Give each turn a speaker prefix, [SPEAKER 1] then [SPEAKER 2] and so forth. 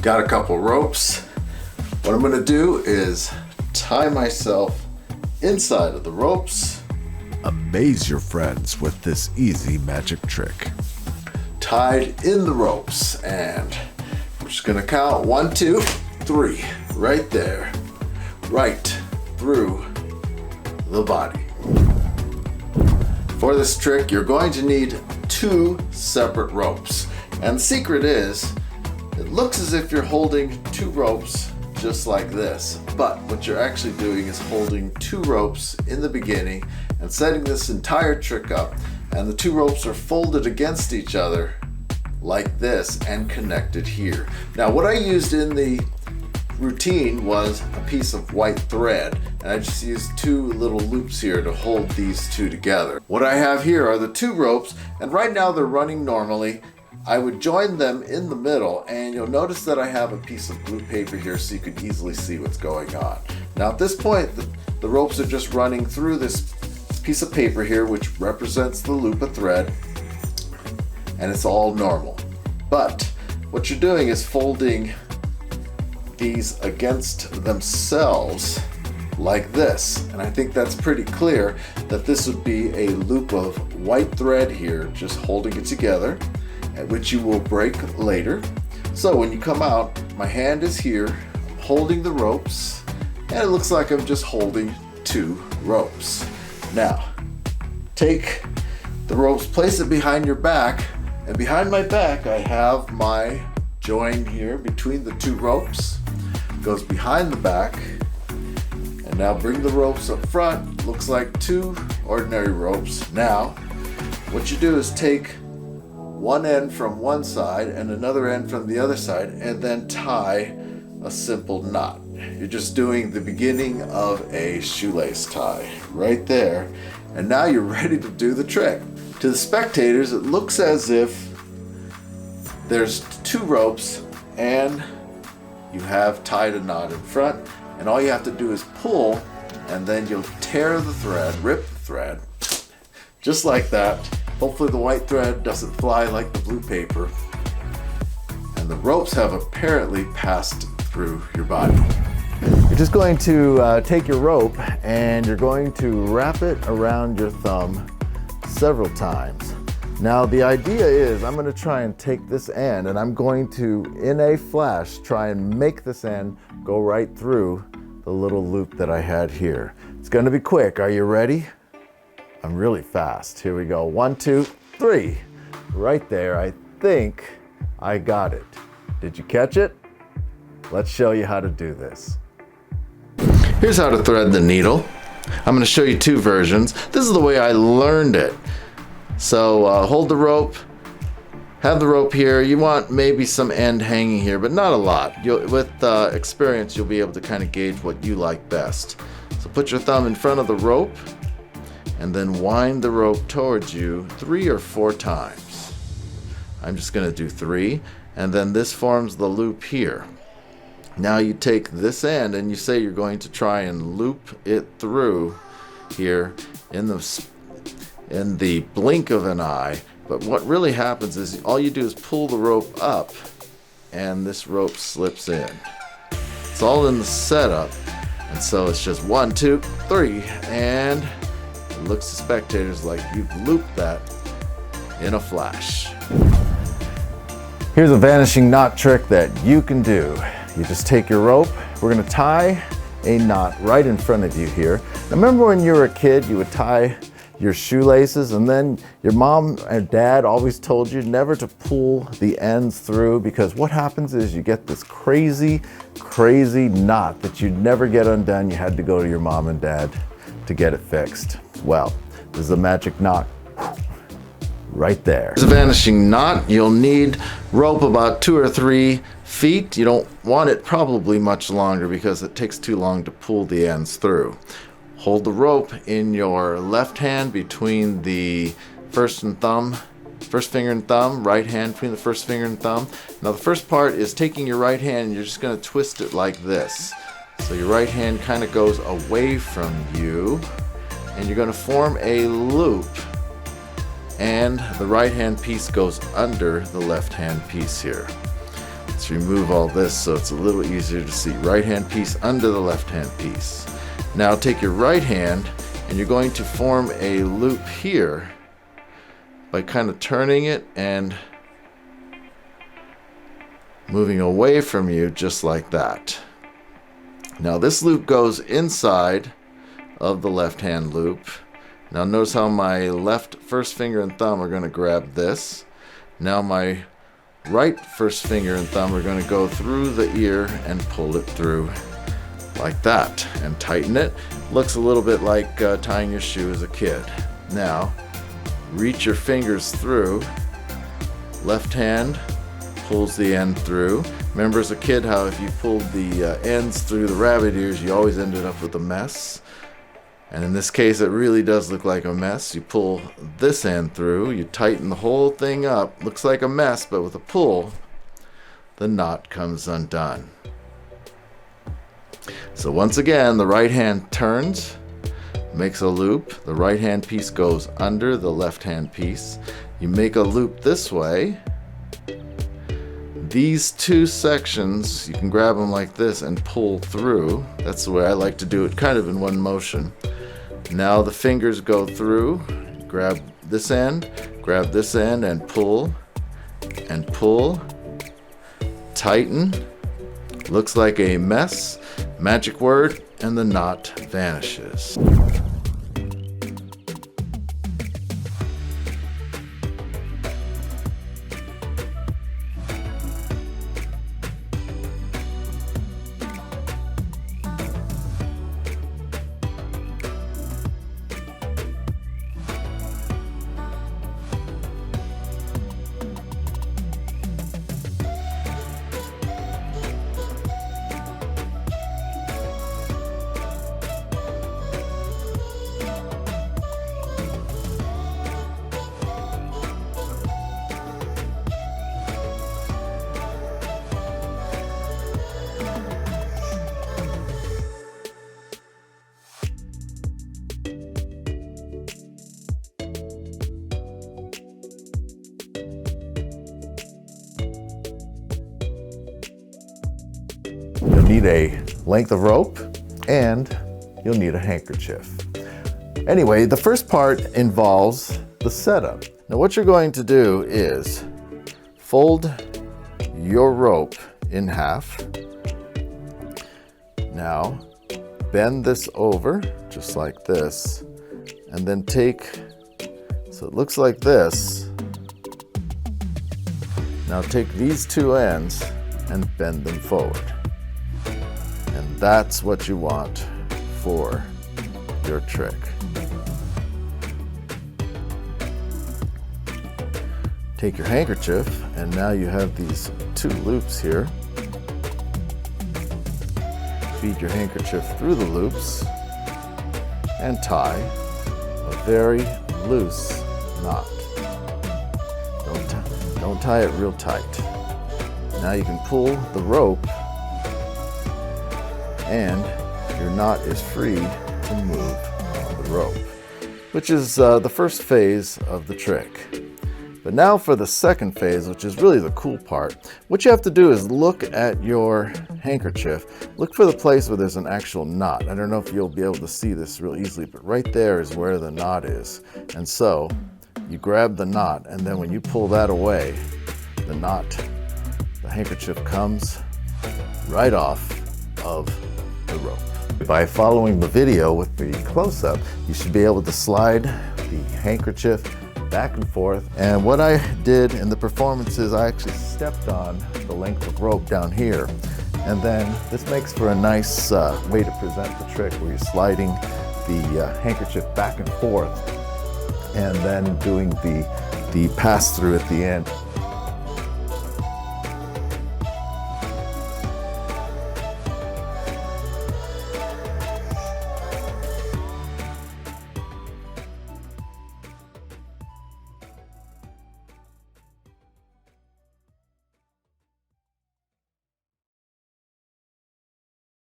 [SPEAKER 1] Got a couple ropes. What I'm gonna do is tie myself inside of the ropes.
[SPEAKER 2] Amaze your friends with this easy magic trick.
[SPEAKER 1] Tied in the ropes, and I'm just gonna count 1, 2, 3, right there, right through the body. For this trick, you're going to need 2 separate ropes. And the secret is, it looks as if you're holding 2 ropes just like this, but what you're actually doing is holding 2 ropes in the beginning and setting this entire trick up, and the 2 ropes are folded against each other like this and connected here. Now what I used in the routine was a piece of white thread, and I just used 2 little loops here to hold these 2 together. What I have here are the 2 ropes, and right now they're running normally. I would join them in the middle, and you'll notice that I have a piece of blue paper here so you can easily see what's going on. Now at this point, the ropes are just running through this piece of paper here, which represents the loop of thread, and it's all normal. But what you're doing is folding these against themselves like this, and I think that's pretty clear that this would be a loop of white thread here, just holding it together, which you will break later. So when you come out, my hand is here, I'm holding the ropes, and it looks like I'm just holding 2 ropes. Now, take the ropes, place it behind your back, and behind my back I have my join here between the 2 ropes. It goes behind the back, and now bring the ropes up front. Looks like 2 ordinary ropes. Now, what you do is take one end from one side and another end from the other side, and then tie a simple knot. You're just doing the beginning of a shoelace tie right there, and now you're ready to do the trick. To the spectators, it looks as if there's 2 ropes and you have tied a knot in front, and all you have to do is pull, and then you'll tear the thread, rip the thread, just like that. Hopefully the white thread doesn't fly like the blue paper. And the ropes have apparently passed through your body. You're just going to take your rope and you're going to wrap it around your thumb several times. Now the idea is I'm going to try and take this end, and I'm going to, in a flash, try and make this end go right through the little loop that I had here. It's going to be quick. Are you ready? I'm really fast. Here we go. 1, 2, 3. Right there. I think I got it. Did you catch it? Let's show you how to do this. Here's how to thread the needle. I'm going to show you 2 versions. This is the way I learned it. So hold the rope, have the rope here. You want maybe some end hanging here, but not a lot. With experience, you'll be able to kind of gauge what you like best. So put your thumb in front of the rope, and then wind the rope towards you 3 or 4 times. I'm just going to do 3, and then this forms the loop here. Now you take this end and you say you're going to try and loop it through here in the blink of an eye. But what really happens is all you do is pull the rope up and this rope slips in. It's all in the setup, and so it's just 1, 2, 3, and it looks to spectators like you've looped that in a flash. Here's a vanishing knot trick that you can do. You just take your rope. We're going to tie a knot right in front of you here. Now remember when you were a kid, you would tie your shoelaces, and then your mom and dad always told you never to pull the ends through, because what happens is you get this crazy knot that you'd never get undone. You had to go to your mom and dad to get it fixed. Well, this is a magic knot right there. It's a vanishing knot. You'll need rope about 2 or 3 feet. You don't want it probably much longer because it takes too long to pull the ends through. Hold the rope in your left hand between the first finger and thumb, right hand between the first finger and thumb. Now the first part is taking your right hand and you're just going to twist it like this. So your right hand kind of goes away from you, and you're going to form a loop, and the right hand piece goes under the left hand piece here. So Let's remove all this so it's a little easier to see. Right hand piece under the left hand piece. Now take your right hand and you're going to form a loop here by kind of turning it and moving away from you just like that. Now this loop goes inside of the left hand loop. Now notice how my left first finger and thumb are going to grab this. Now my right first finger and thumb are going to go through the ear and pull it through like that and tighten it. Looks a little bit like tying your shoe as a kid. Now reach your fingers through. Left hand pulls the end through. Remember as a kid how if you pulled the ends through the rabbit ears, you always ended up with a mess. And in this case, it really does look like a mess. You pull this end through, you tighten the whole thing up. Looks like a mess, but with a pull, the knot comes undone. So once again, the right hand turns, makes a loop. The right hand piece goes under the left hand piece. You make a loop this way. These two sections, you can grab them like this and pull through. That's the way I like to do it, kind of in one motion. Now the fingers go through, grab this end, and pull, tighten. Looks like a mess. Magic word, and the knot vanishes. You'll need a length of rope and you'll need a handkerchief. Anyway, the first part involves the setup. Now what you're going to do is fold your rope in half. Now bend this over just like this and then take, so it looks like this. Now take these two ends and bend them forward. And that's what you want for your trick. Take your handkerchief, and now you have these two loops here. Feed your handkerchief through the loops and tie a very loose knot. Don't tie it real tight. Now you can pull the rope and your knot is free to move on the rope, which is the first phase of the trick. But now for the second phase, which is really the cool part, what you have to do is look at your handkerchief. Look for the place where there's an actual knot. I don't know if you'll be able to see this real easily, but right there is where the knot is. And so you grab the knot, and then when you pull that away, the handkerchief comes right off of the rope. By following the video with the close-up, you should be able to slide the handkerchief back and forth. And what I did in the performance is I actually stepped on the length of rope down here. And then this makes for a nice way to present the trick where you're sliding the handkerchief back and forth and then doing the pass-through at the end.